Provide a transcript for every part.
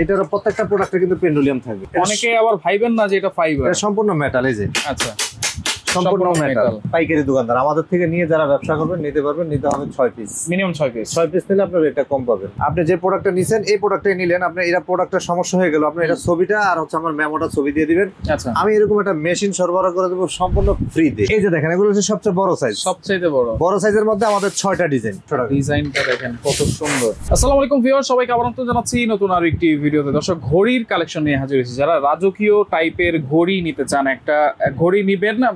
এটার প্রত্যেকটা প্রোডাক্টে কিন্তু পেন্ডুলিয়াম থাকবে। অনেকে আবার ভাইবেন না যে এটা ফাইবার, এটা সম্পূর্ণ মেটাল। এই যে আচ্ছা সম্পূর্ণ মেটাল। পাইকারি দোকানদার আমাদের থেকে নিয়ে যারা ব্যবসা করবেন নিতে পারবেন, নিতে হবে 6 পিস, মিনিমাম 6 পিস। 6 পিস নিলে আপনার রেটটা কম পাবেন। আপনি যে প্রোডাক্টটা নিছেন এই প্রোডাক্টটাই নিলেন, আপনি এটা প্রোডাক্টের সমস্যা হয়ে গেল, আপনি এটা ছবিটা আর হচ্ছে আমার মেমোটা ছবি দিয়ে দিবেন। আচ্ছা আমি এরকম একটা মেশিন সরবরাহ করে দেব সম্পূর্ণ ফ্রি তে। এই যে দেখেন এগুলো হচ্ছে সবচেয়ে বড় সাইজ, সবচেয়ে বড় সাইজের মধ্যে আমাদের 6টা ডিজাইন। ডিজাইনটা দেখেন কত সুন্দর। আসসালামু আলাইকুম ভিউয়ার, সবাইকে আমন্ত্রণ জানাচ্ছি নতুন আর একটি ভিডিওতে। দর্শক, ঘড়ির কালেকশন নিয়ে হাজির হয়েছি। যারা রাজকীয় টাইপের ঘড়ি নিতে চান, একটা ঘড়ি নিবেন না,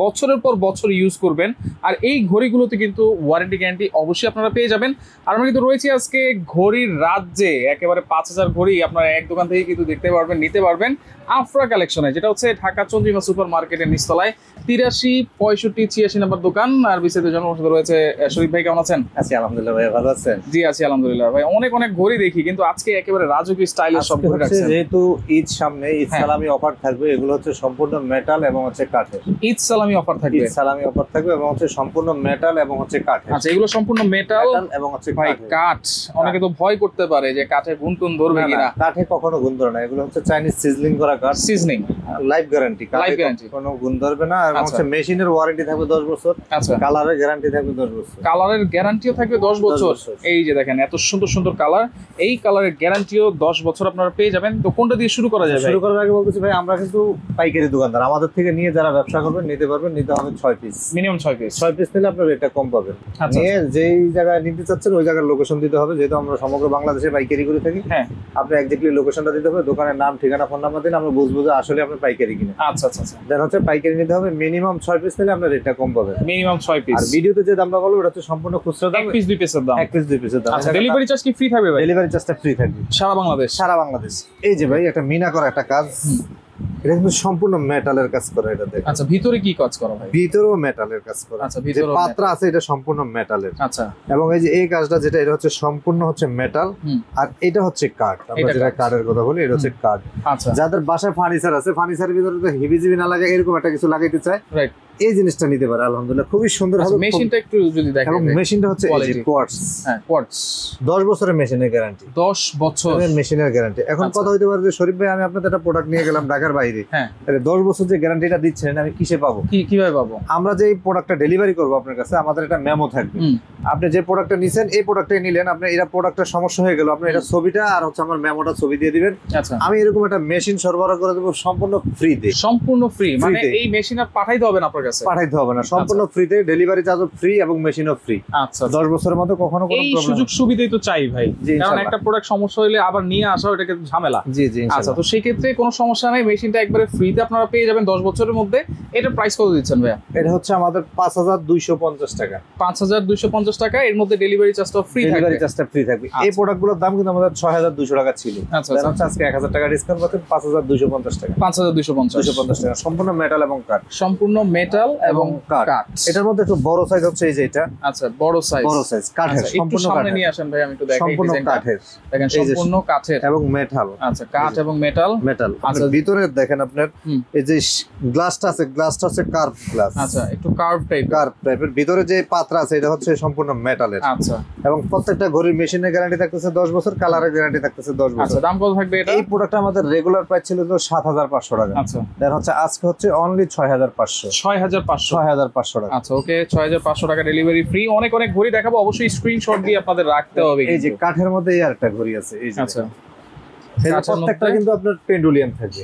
বছরের পর বছর ইউজ করবেন, আর এই ঘড়িগুলোতে কিন্তু ওয়ারেন্টি গ্যারান্টি অবশ্যই আপনারা পেয়ে যাবেন। আর আমরা কিন্তু রয়েছি আজকে ঘড়ির রাজ্যে, একেবারে 5000 ঘড়ি আপনারা এক দোকান থেকে কিন্তু দেখতে পারবেন, নিতে পারবেন আফরা কালেকশনে, যেটা হচ্ছে ঢাকা চন্দ্রিমা সুপার মার্কেটের নিচতলায় 83, 65, 86 নম্বর দোকান। আর বিস্তারিত জানার সাথে রয়েছে শরীফ ভাই। কেমন আছেন? আছি আলহামদুলিল্লাহ ভাই, ভালো আছেন? জি আছি আলহামদুলিল্লাহ ভাই। অনেক ঘড়ি দেখি, কিন্তু আজকে একেবারে রাজকীয় স্টাইলের সব ঘড়ি রাখছেন। যেহেতু ঈদ সামনে, ঈদ সালামি অফার থাকবে। এগুলো হচ্ছে সম্পূর্ণ মেটাল এবং হচ্ছে কাঠের। ঈদ সালামি অফার থাকবে, ঈদ সালামি অফার থাকবে এবং হচ্ছে সম্পূর্ণ মেটাল এবং হচ্ছে কাঠের। আচ্ছা, এগুলো সম্পূর্ণ মেটাল এবং হচ্ছে ভাই কাঠ। অনেকে তো ভয় করতে পারে যে কাঠে গুণ ধরবে কিনা। কাঠে কখনো গুণ ধরে না, এগুলো হচ্ছে চাইনিজ সিজলিং করা কাঠ। Seasoning life guarantee, life guarantee, কোনো গুণ ধরবে না। এবং হচ্ছে মেশিনের ওয়ারেন্টি থাকবে 10 বছর। আচ্ছা, কালারের গ্যারান্টি থাকবে 10 বছর। কালারের গ্যারান্টিও থাকবে 10 বছর। এই যে দেখেন এত সুন্দর সুন্দর কালার, এই কালারের গ্যারান্টিও 10 বছর আপনারা পেয়ে যাবেন। তো কোনটা দিয়ে শুরু করা যায়? শুরু করার আগে বলতেছি ভাই, আমরা কিন্তু পাইকারি দোকানদার, আমাদের থেকে নিয়ে যারা ব্যবসা করবেন নিতে পারবেন, নিতে হবে 6 পিস, মিনিমাম 6 পিস। 6 পিস নিলে আপনার রেটটা কম পাবেন। নিয়ে যেই জায়গায় নিতে চাচ্ছেন ওই জায়গার লোকেশন দিতে হবে, যেহেতু আমরা সমগ্র বাংলাদেশে পাইকারি করে থাকি। হ্যাঁ, আপনি এক্স্যাক্টলি লোকেশনটা দিতে হবে, দোকানের নাম, ঠিকানা, ফোন নাম্বার দিলে আমরা বুঝবো যে আসলে আপনি পাইকারি কিনা। আচ্ছা আচ্ছা আচ্ছা। দেন হচ্ছে পাইকারি নিতে হবে, মিনিমাম 6 পিস নিলে আপনার রেটটা কম পাবেন, মিনিমাম 6 পিস। আর ভিডিওতে যে দামটা বলবো ওটা হচ্ছে সম্পূর্ণ খুচরা দাম, 1 পিস 2 পিসের দাম। 1 পিস 2 পিসের দাম। আচ্ছা, ডেলিভারি চার্জ কি ফ্রি থাকবে ভাই? ডেলিভারি চার্জটা ফ্রি থাকবে সারা বাংলাদেশ, সারা বাংলাদেশ। এই যে ভাই একটা মিনা করা একটা কাজ, এটা কিন্তু সম্পূর্ণ মেটালের কাজ করা। এটা দেখেন। আচ্ছা, ভিতরে কি কাজ করা ভাই? ভিতরেও মেটালের কাজ করা। আচ্ছা, যে ভিতরে পাত্রা আছে এটা সম্পূর্ণ মেটালের। আচ্ছা, এবং এই যে এই কাজটা যেটা, এটা হচ্ছে সম্পূর্ণ হচ্ছে মেটাল, আর এটা হচ্ছে কাঠ। আমরা যেটা কাঠের কথা বলি, এটা হচ্ছে কাঠ। আচ্ছা, যাদের বাসায় ফার্নিচার আছে, ফার্নিচারের ভিতরে তো হিবিজিবি না লাগে, এরকম একটা কিছু লাগাইতে চায়, রাইট, এই জিনিসটা নিতে পারে। আলহামদুলিল্লাহ খুবই সুন্দর হবে। মেশিনটা একটু যদি দেখেন, এবং মেশিনটা হচ্ছে এই যে কোয়ার্টজ। হ্যাঁ, কোয়ার্টজ। 10 বছরের মেশিনের গ্যারান্টি। 10 বছর মেশিনের গ্যারান্টি। এখন কথা হইতে পারে যে শরীফ ভাই, আমি আপনাদের একটা প্রোডাক্ট নিয়ে গেলাম ঢাকার বাইরে, হ্যাঁ, তাহলে 10 বছর যে গ্যারান্টিটা দিচ্ছেন আমি কিসে পাবো? কিভাবে পাবো? আমরা যে প্রোডাক্টটা ডেলিভারি করবো আপনার কাছে, আমাদের একটা মেমো থাকবে। আপনি যে প্রোডাক্টটা নিছেন এই প্রোডাক্টটাই নিলেন, আপনি এটা প্রোডাক্টের সমস্যা হয়ে গেল, আপনি এটা ছবিটা আর হচ্ছে আমার মেমোটা ছবি দিয়ে দিবেন। আচ্ছা, আমি এরকম একটা মেশিন সরবরাহ করে দেবো সম্পূর্ণ ফ্রি তে। সম্পূর্ণ ফ্রি মানে এই মেশিন আর পাঠাইতে হবে না আপনার কাছে? পাঠাইতে হবে না, সম্পূর্ণ ফ্রিতে। ডেলিভারি চার্জও ফ্রি এবং মেশিনও ফ্রি। আচ্ছা, 10 বছরের মধ্যে কখনো কোনো এই প্রবলেম। সুযোগ সুবিধাই তো চাই ভাই, কারণ একটা প্রোডাক্ট সমস্যা হলে আবার নিয়ে আসা ওটাকে ঝামেলা। জি জি। আচ্ছা, তো সেই ক্ষেত্রে কোনো সমস্যা নাই, মেশিনটা একবারে ফ্রিতে আপনারা পেয়ে যাবেন 10 বছরের মধ্যে। এটা প্রাইস কত দিচ্ছেন ভাইয়া? এটা হচ্ছে আমাদের 5250 টাকা। 5250 টাকা, এর মধ্যে ডেলিভারি চার্জটা ফ্রি থাকবে। ডেলিভারি চার্জটা ফ্রি থাকবে। এই প্রোডাক্টগুলোর দাম কিন্তু আমাদের 6200 টাকা ছিল। আচ্ছা, আজকে 1000 টাকা ডিসকাউন্ট পাচ্ছেন, 5250 টাকা। 5250 টাকা, সম্পূর্ণ মেটাল এবং কাঠ। সম্পূর্ণ মেটাল এবং কাঠ। এটার মধ্যে একটু বড় সাইজ হচ্ছে এই যে এটা। আচ্ছা, বড় সাইজ কাঠের, একটু সামনে নিয়ে আসেন ভাই, আমি একটু দেখাই। সম্পূর্ণ কাঠের, দেখেন সম্পূর্ণ কাঠের এবং মেটাল। আচ্ছা, কাঠ এবং মেটাল। আচ্ছা, ভিতরে দেখেন আপনার এই যে গ্লাসটা আছে, গ্লাসটা হচ্ছে কার্ভ গ্লাস। আচ্ছা, একটু কার্ভ টাইপের। ভিতরে যে পাত্রা আছে এটা হচ্ছে সম্পূর্ণ মেটালের। আচ্ছা, এবং প্রত্যেকটা ঘড়ির মেশিনের গ্যারান্টি থাকতেছে 10 বছর, কালারের গ্যারান্টি থাকতেছে 10 বছর। আচ্ছা, দাম কত থাকবে এটা? এই প্রোডাক্টটা আমাদের রেগুলার প্রাইস ছিল তো 7500 টাকা। আচ্ছা, দেন হচ্ছে আজকে হচ্ছে অনলি 6500 6500 টাকা। আচ্ছা, ওকে, 6500 টাকা ডেলিভারি ফ্রি। অনেক ঘড়ি দেখাবো, অবশ্যই স্ক্রিনশট দিয়ে আপনাদের রাখতে হবে। এই যে কাঠের মধ্যে এই আরেকটা ঘড়ি আছে, এই যে। আচ্ছা, প্রত্যেকটা কিন্তু আপনার পেন্ডুলিয়াম থাকবে।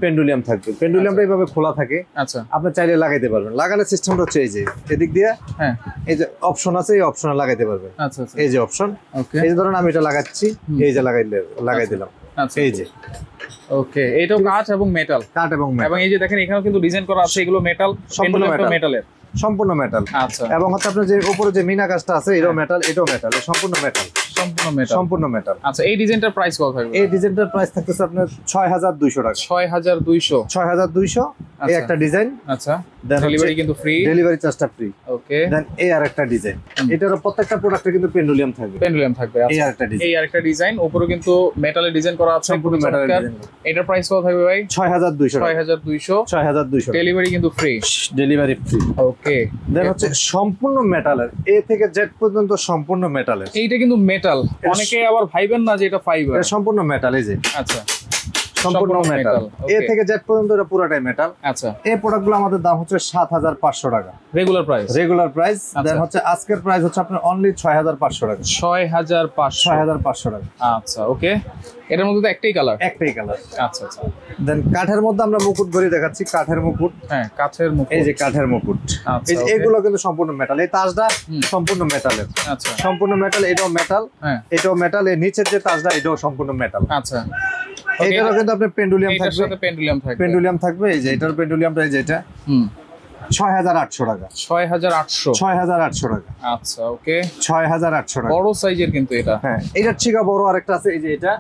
পেন্ডুলিয়াম থাকবে। পেন্ডুলিয়ামটা এইভাবে খোলা থাকে। আচ্ছা, আপনি চাইলে লাগাইতে পারবেন। লাগানোর সিস্টেমটা হচ্ছে এই যে এদিক দিয়ে, হ্যাঁ, এই যে অপশন আছে, এই অপশনে লাগাইতে পারবেন। আচ্ছা আচ্ছা, এই যে অপশন, ওকে, এই যে ধরুন আমি এটা লাগাচ্ছি, এই যে লাগাই দিলাম। আচ্ছা, এই যে ওকে, এইটাও কাঠ এবং মেটাল। কাঠ এবং মেটাল। এবং এই যে দেখেন এখানেও কিন্তু ডিজাইন করা আছে, এগুলো মেটাল, সম্পূর্ণ মেটালের। সম্পূর্ণ মেটাল। আচ্ছা, এবং হচ্ছে আপনার যে উপরে যে মিনা কাজটা আছে এটাও মেটাল, এটাও মেটাল, সম্পূর্ণ মেটাল। সম্পূর্ণ মেটাল। আচ্ছা, এই ডিজাইনটার প্রাইস কত থাকবে? এই ডিজাইনটার প্রাইস থাকতেছে আপনার 6200 টাকা। 6200 এই একটা ডিজাইন। আচ্ছা, ডেলিভারি কিন্তু ফ্রি, ডেলিভারি চার্জটা ফ্রি। ওকে, দেন এই আরেকটা ডিজাইন। এটারও প্রত্যেকটা প্রোডাক্টে কিন্তু পেন্ডুলিয়াম থাকবে। এই আরেকটা ডিজাইন, উপরে কিন্তু মেটালের ডিজাইন করা আছে, সম্পূর্ণ মেটালের ডিজাইন। এটার প্রাইস কত থাকবে ভাই? 6200 6200 6200 ডেলিভারি কিন্তু free. Delivery free. Okay, okay then হচ্ছে সম্পূর্ণ মেটালের, এ থেকে জেড পর্যন্ত সম্পূর্ণ মেটালের। এইটা কিন্তু মেটাল, অনেকে আবার ভাইবেন না যে এটা ফাইবার। এটা সম্পূর্ণ মেটাল, এই যে আচ্ছা সম্পূর্ণ মেটাল, এ থেকে জেড পর্যন্ত এটা পুরোটাই মেটাল। আচ্ছা এই প্রোডাক্টগুলো আমাদের দাম হচ্ছে 7500 টাকা regular price. Regular price. Then হচ্ছে আজকের প্রাইস হচ্ছে আপনার অনলি 6500 টাকা। 6500 টাকা। আচ্ছা ওকে, এটার মধ্যে তো একটাই কালার। একটাই কালার। আচ্ছা আচ্ছা। দেন কাঠের মধ্যে আমরা মুকুট ঘড়ি দেখাচ্ছি, কাঠের মুকুট। হ্যাঁ কাঠের মুকুট, এই যে কাঠের মুকুট। আচ্ছা এই যে এগুলো কিন্তু সম্পূর্ণ মেটাল। এই তাজটা সম্পূর্ণ মেটালের। আচ্ছা সম্পূর্ণ মেটাল, এটাও মেটাল। হ্যাঁ এটাও মেটাল। এর নিচের যে তাজটা এটাও সম্পূর্ণ মেটাল। আচ্ছা এটারও কিন্তু আপনার পেন্ডুলিয়াম এটার থাকবে। সাথে পেন্ডুলিয়াম থাকবে। পেন্ডুলিয়াম থাকবে, এই যে এটার পেন্ডুলিয়ামটা, এই যে এটা 6800 টাকা। 6800 6800 টাকা। আচ্ছা ওকে, 6800 টাকা। বড় সাইজের কিন্তু এটা। হ্যাঁ, এটার থেকে বড় আরেকটা আছে, এই যে এটা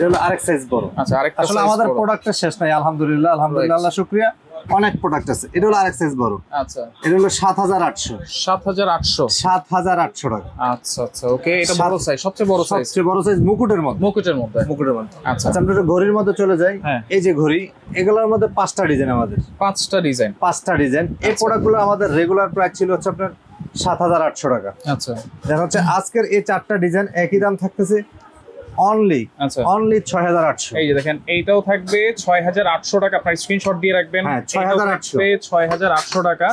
হলো আরেক সাইজ বড়। আচ্ছা আরেকটা আসলে size আমাদের বড়। প্রোডাক্টের শেষ নাই, আলহামদুলিল্লাহ আলহামদুলিল্লাহ, আল্লাহ শুকরিয়া, অনেক প্রোডাক্ট আছে। এটা হলো আরেক সাইজ বড়। আচ্ছা এটা হলো 7800। 7800। 7800 টাকা। আচ্ছা আচ্ছা ওকে, এটা বড় সাইজ, সবচেয়ে বড় সাইজ। সবচেয়ে বড় সাইজ মুকুটের মধ্যে। মুকুটের মধ্যে। মুকুটের মধ্যে। আচ্ছা আচ্ছা, আমরা একটু ঘড়ির মধ্যে চলে যাই। হ্যাঁ। এই যে ঘড়ি, এগুলোর মধ্যে 5টা ডিজাইন আমাদের। 5টা ডিজাইন। 5টা ডিজাইন। এই প্রোডাক্টগুলো আমাদের রেগুলার প্রাইস ছিল হচ্ছে আপনার 7800 টাকা। আচ্ছা দেখা হচ্ছে আজকের এই 4টা ডিজাইন একই দাম থাকতেছে অনলি আচ্ছা 6800। এই যে দেখেন, এইটাও থাকবে 6800 টাকা। আপনার স্ক্রিনশট দিয়ে রাখবেন। হ্যাঁ, এইটাও 6800 থাকবে 6800 টাকা।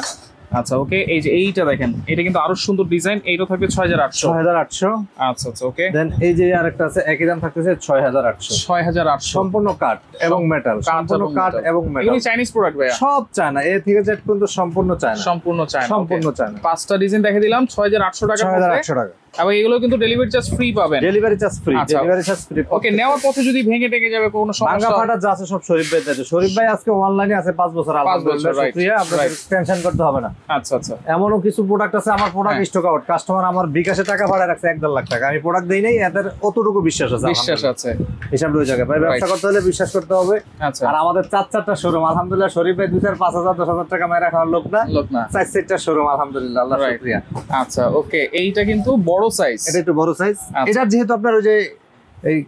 আচ্ছা ওকে, এই যে এইটা দেখেন, এটা কিন্তু আরো সুন্দর ডিজাইন। এইটাও থাকবে 6800। 6800। আচ্ছা আচ্ছা ওকে, দেন এই যে আরেকটা আছে, একই দাম থাকতেছে 6800। 6800 সম্পূর্ণ কাঠ এবং মেটাল। সম্পূর্ণ কাঠ এবং মেটাল। এগুলো চাইনিজ প্রোডাক্ট ভাইয়া। সব চায়না, এ থেকে জেড পর্যন্ত সম্পূর্ণ চায়না। সম্পূর্ণ চায়না। সম্পূর্ণ চায়না। 5টা ডিজাইন দেখে দিলাম 6800 টাকা। 6800 টাকা। এবং এগুলো কিন্তু ডেলিভারি চার্জ ফ্রি পাবেন। Delivery charge free. আচ্ছা। Delivery charge free. ওকে, নেওয়ার পথে যদি ভেঙে টেকে যাবে কোনো ভাঙা সমস্যা, ফাটা যা আছে সব শরীফ ভাই দিয়েছে। শরীফ ভাই আজকে অনলাইনে আছে 5 বছর। 5 বছর, আলহামদুলিল্লাহ right, শুকরিয়া, আপনাদের right. টেনশন করতে হবে না। আচ্ছা আচ্ছা এমনও কিছু প্রোডাক্ট আছে, আমার প্রোডাক্ট হ্যাঁ। স্টক আউট, কাস্টমার আমার বিকাশে টাকা ভাড়া রাখছে 1.5 লাখ টাকা, আমি প্রোডাক্ট দেই নাই, এদের অতটুকু বিশ্বাস আছে। বিশ্বাস আছে। হিসাব রয়ে যাবে ভাই, ব্যবসা করতে হলে বিশ্বাস করতে হবে। আচ্ছা আর আমাদের 4-4টা শোরুম, আলহামদুলিল্লাহ শরীফ ভাই 2-4, 5,000, 10,000 টাকা মেরা খাওয়ার লোক না। লোক না। 4-4টা শোরুম, আলহামদুলিল্লাহ, আল্লাহ Right. শুকরিয়া। আচ্ছা ওকে, এইটা কিন্তু বড় সাইজ। এটা একটু বড় সাইজ। আচ্ছা। এটা যেহেতু আপনার ওই যে এই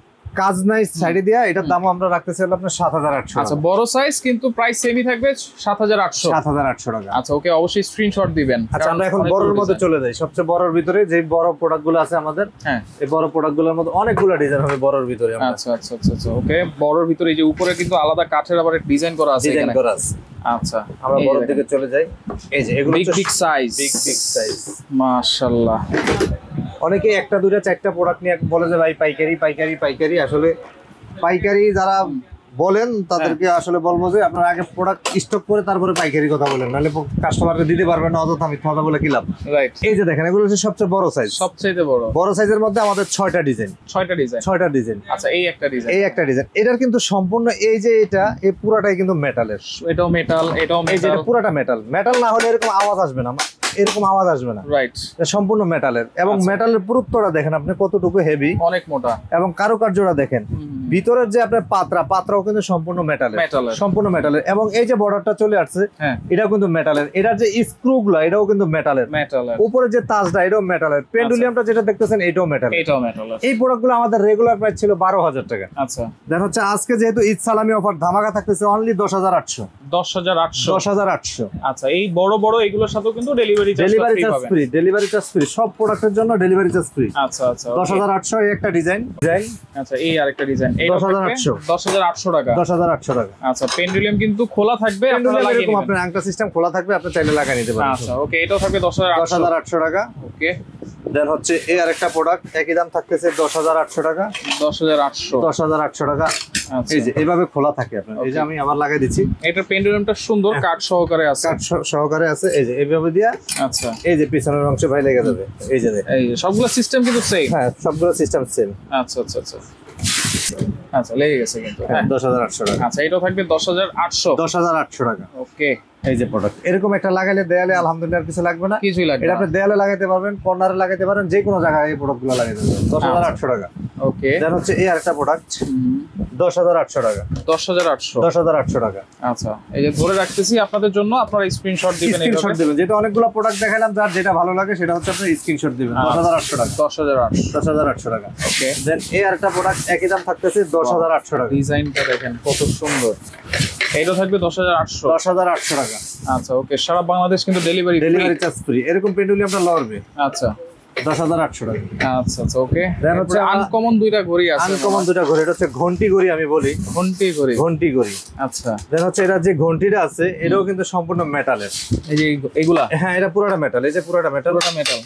কাজ নাই সাইডে দিয়া, এটার দাম আমরা রাখতেছি হলো আপনার 7800। আচ্ছা বড় সাইজ কিন্তু প্রাইস সেমই থাকবে 7800। 7800 টাকা। আচ্ছা ওকে, অবশ্যই স্ক্রিনশট দিবেন। আচ্ছা, আমরা এখন অনেকগুলো বড়র মধ্যে design। চলে যাই। সবচেয়ে বড়র ভিতরে যে বড় প্রোডাক্টগুলো আছে আমাদের, হ্যাঁ এই বড় প্রোডাক্টগুলোর মধ্যে অনেকগুলো ডিজাইন হবে বড়র ভিতরে। আমরা আচ্ছা আচ্ছা আচ্ছা আচ্ছা ওকে, বড়র ভিতরে এই যে উপরে কিন্তু আলাদা কাঠের আবার ডিজাইন করা আছে ডিজাইন এখানে। করা আছে। আচ্ছা আমরা এই বড়র দেখেন। দিকে চলে যাই। এই যে এগুলো big big size. Big size. মাশাআল্লাহ। অনেকে একটা দুইটা চারটা প্রোডাক্ট নিয়ে বলে যে ভাই পাইকারি পাইকারি পাইকারি। আসলে পাইকারি যারা বলেন তাদেরকে আসলে বলবো যে আপনারা আগে প্রোডাক্ট স্টক করে তারপরে পাইকারি কথা বলেন, নাহলে কাস্টমারকে দিতে পারবেন না, অযথা আমি কথা বলে কি লাভ। রাইট, এই যে দেখেন, এগুলো হচ্ছে সবচেয়ে বড় সাইজ। সবচেয়ে বড়। বড় সাইজের মধ্যে আমাদের 6টা ডিজাইন। 6টা ডিজাইন। 6টা ডিজাইন। আচ্ছা এই একটা ডিজাইন। এই একটা ডিজাইন। এটার কিন্তু সম্পূর্ণ এই যে এটা, এই পুরাটাই কিন্তু মেটালের। এটাও মেটাল, এটাও এই যে মেটাল। এটা পুরাটা মেটাল। মেটাল না হলে এরকম আওয়াজ আসবে না, এরকম আওয়াজ আসবে না। রাইট, এটা সম্পূর্ণ মেটালের। এবং আচ্ছা। মেটালের পুরুত্বটা দেখেন আপনি কতটুকু হেভি, অনেক মোটা। এবং কারুকার্যটা দেখেন। ভিতরের যে আপনার পাত্রাও কিন্তু সম্পূর্ণ মেটালের। মেটালের। সম্পূর্ণ মেটালের। এবং এই যে বর্ডারটা চলে আসছে, হ্যাঁ এটাও কিন্তু মেটালের। এটার যে স্ক্রু গুলো, এটাও কিন্তু মেটালের। মেটালের। উপরে যে তাজটা, এটাও মেটালের। পেন্ডুলিয়ামটা যেটা দেখতেছেন, এটাও মেটালের। এটাও মেটালের। এই প্রোডাক্টগুলো আমাদের রেগুলার প্রাইস ছিল 12,000 টাকা। আচ্ছা দেন হচ্ছে আজকে যেহেতু ঈদ সালামি অফার ধামাকা থাকতেছে অনলি 10,800। 10,800। 10,800। আচ্ছা, এই বড় বড় এগুলোর সাথেও কিন্তু delivery delivery charge free. Delivery charge free. সব প্রোডাক্টের জন্য ডেলিভারি চার্জ ফ্রি। আচ্ছা আচ্ছা 10,800 এই একটা ডিজাইন। আচ্ছা এই আরেকটা ডিজাইন। এই 10,800 10,800 টাকা। 10,800 টাকা। আচ্ছা, পেন্ডুলিয়াম কিন্তু খোলা থাকবে, আপনারা লাগিয়ে এরকম নেবেন। আপনার আংটা সিস্টেম খোলা থাকবে, আপনি চাইলে লাগিয়ে নিতে পারেন। আচ্ছা ওকে, এটাও থাকবে 10,800। 10,800 টাকা। ওকে, দেন হচ্ছে এই আরেকটা প্রোডাক্ট, একই দাম থাকতেছে 10,800 টাকা। 10,800। 10,800 টাকা। আচ্ছা, এই যে এইভাবে খোলা থাকে আপনার। এই যে আমি আবার লাগিয়ে দিচ্ছি। এটা পেন্ডুলিয়ামটা সুন্দর কাঠ সহকারে আছে। কাঠ সহকারে আছে। এই যে এইভাবে দিয়া, আচ্ছা এই যে পিছনের অংশে ভাই লেগে যাবে। এই যে দেখেন। এই যে সবগুলো সিস্টেম কিন্তু সেম। হ্যাঁ, সবগুলো সিস্টেম সেম। আচ্ছা আচ্ছা আচ্ছা আচ্ছা, লেগে গেছে কিন্তু। হ্যাঁ 10,800 টাকা। আচ্ছা, এটাও থাকবে 10,800। 10,800 টাকা। ওকে, এই যে প্রোডাক্ট এরকম একটা লাগাইলে দেয়ালে আলহামদুলিল্লাহ আর কিছু লাগবে না। কিছুই লাগবে এটা না। আপনি দেয়ালে লাগাইতে পারবেন, কর্নারে লাগাইতে পারেন, যে কোনো জায়গায় এই প্রোডাক্টগুলো লাগাইতে পারবেন। 10,800 টাকা। ওকে, দেন হচ্ছে এই আরেকটা প্রোডাক্ট 10,800 টাকা। 10,800। 10,800 টাকা। আচ্ছা, এই যে ধরে রাখতেছি আপনাদের জন্য, আপনারা স্ক্রিনশট দিবেন। স্ক্রিনশট এইভাবে দিবেন, যেটা অনেকগুলো প্রোডাক্ট দেখালাম, যার যেটা ভালো লাগে সেটা হচ্ছে আপনি স্ক্রিনশট দিবেন। 10,800 টাকা। 10,800। 10,800 টাকা। ওকে, দেন এই আরেকটা প্রোডাক্ট একই দাম থাকতেছে 10,800 টাকা। ডিজাইনটা দেখেন কত সুন্দর। এটা থাকবে 10,800। 10,800 টাকা। আচ্ছা ওকে, সারা বাংলাদেশ কিন্তু ডেলিভারি চার্জ ফ্রি। এরকম পেন্ডুলিয়াম আমরা লড়বে। আচ্ছা 10,800 টাকা। আচ্ছা আচ্ছা ওকে। দেন হচ্ছে আনকমন দুইটা ঘড়ি আছে। আনকমন দুইটা ঘড়ি, এটা হচ্ছে ঘন্টি ঘড়ি আমি বলি। ঘন্টি ঘড়ি। ঘন্টি ঘড়ি। আচ্ছা। দেন হচ্ছে এটা যে ঘন্টিটা আছে এটাও কিন্তু সম্পূর্ণ মেটালের। এই যে এগুলা? হ্যাঁ এটা পুরোটা মেটাল। এই যে পুরোটা মেটাল। পুরোটা মেটাল।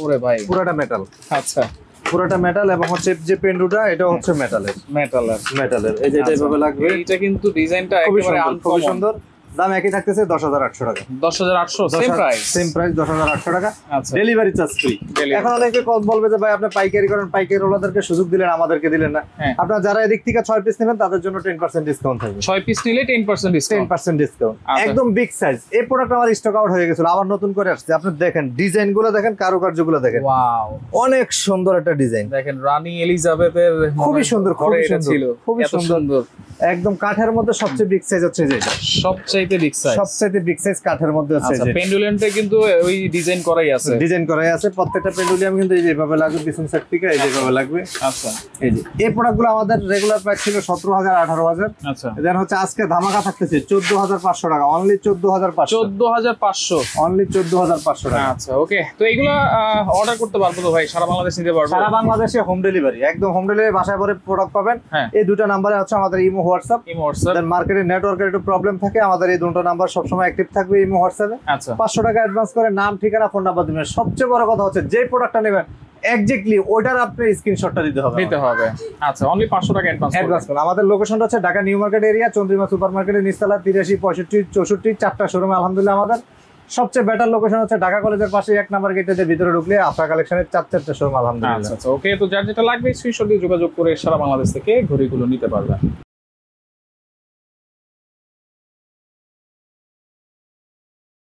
ওরে ভাই পুরোটা মেটাল। আচ্ছা পুরোটা মেটাল এবং হচ্ছে যে পেন্ডুটা এটাও হচ্ছে মেটালের। মেটালের এই যে এটা এভাবে লাগবে। এটা কিন্তু ডিজাইনটা খুবই একেবারে সুন্দর, খুবই আনকমন। সুন্দর। দাম একই থাকতেছে 10,800 টাকা। 10,800 সেম প্রাইস। সেম প্রাইস 10,800 টাকা। আচ্ছা। Delivery charge free. এখন অনেকে বলবে যে ভাই আপনি পাইকারি করেন, পাইকারি ওলাদেরকে সুযোগ দিলেন, আমাদেরকে দিলেন না। আপনারা যারা এদিক থেকে 6 পিস নেবেন তাদের জন্য 10% ডিসকাউন্ট থাকবে। 6 পিস নিলে 10% ডিসকাউন্ট। 10% ডিসকাউন্ট। একদম বিগ সাইজ। এই প্রোডাক্ট আমার স্টক আউট হয়ে গেছিল, আবার নতুন করে আসছে। আপনি দেখেন ডিজাইনগুলো, দেখেন কারুকার্যগুলো দেখেন। ওয়াও, অনেক সুন্দর একটা ডিজাইন। দেখেন রানী এলিজাবেথের খুবই সুন্দর, খুবই সুন্দর ছিল। খুবই সুন্দর। একদম কাঠের মধ্যে সবচেয়ে বিগ সাইজ হচ্ছে যেটা। সবচাইতে বিগ সাইজ। সবচেয়ে বিগ সাইজ কাঠের মধ্যে হচ্ছে আচ্ছা, যেটা। পেন্ডুলিয়ামটা কিন্তু ওই ডিজাইন করাই আছে। ডিজাইন করাই আছে। প্রত্যেকটা পেন্ডুলিয়াম কিন্তু এই যে এভাবে লাগবে, পিছন সাইড থেকে এই যে এভাবে লাগবে। আচ্ছা। এই যে এই প্রোডাক্টগুলো আমাদের রেগুলার প্রাইস ছিল 17,000 18,000। আচ্ছা। দেন হচ্ছে আজকে ধামাকা থাকতেছে 14,500 টাকা। অনলি 14,500। 14,500। অনলি 14,500 টাকা। আচ্ছা ওকে। তো এগুলা অর্ডার করতে পারবো তো ভাই? সারা বাংলাদেশ নিতে পারবো? সারা বাংলাদেশে হোম ডেলিভারি, একদম হোম ডেলিভারি, বাসায় পরে প্রোডাক্ট পাবেন। এই দুটো নাম্বারে হচ্ছে আমাদের ইমো হোয়াটসঅ্যাপ। দেন মার্কেটে নেটওয়ার্কের একটু প্রবলেম থাকে, আমাদের এই দুটো নাম্বার সবসময় অ্যাক্টিভ থাকবে ইমো হোয়াটসঅ্যাপে। আচ্ছা। 500 টাকা অ্যাডভান্স করে নাম, ঠিকানা, ফোন নাম্বার দিবেন। সবচেয়ে বড় কথা হচ্ছে যে প্রোডাক্টটা নেবেন এক্স্যাক্টলি ওইটার আপনি স্ক্রিনশটটা দিতে হবে। আচ্ছা, অনলি 500 টাকা অ্যাডভান্স করুন। আমাদের লোকেশনটা হচ্ছে Dhaka new market area, Chandrima super মার্কেটের নিচতলা, 83 65 64 চারটা শোরুমে আলহামদুলিল্লাহ আমাদের। সবচেয়ে বেটার লোকেশন হচ্ছে ঢাকা কলেজের পাশে 1 নাম্বার গেটের ভিতরে ঢুকলে আফরা কালেকশনের 4 শোরুম আলহামদুলিল্লাহ। আচ্ছা ওকে। তো যার যেটা লাগবে স্ক্রিনশট দিয়ে যোগাযোগ করে সারা বাংলাদেশ থেকে ঘড়িগুলো নিতে পারবেন।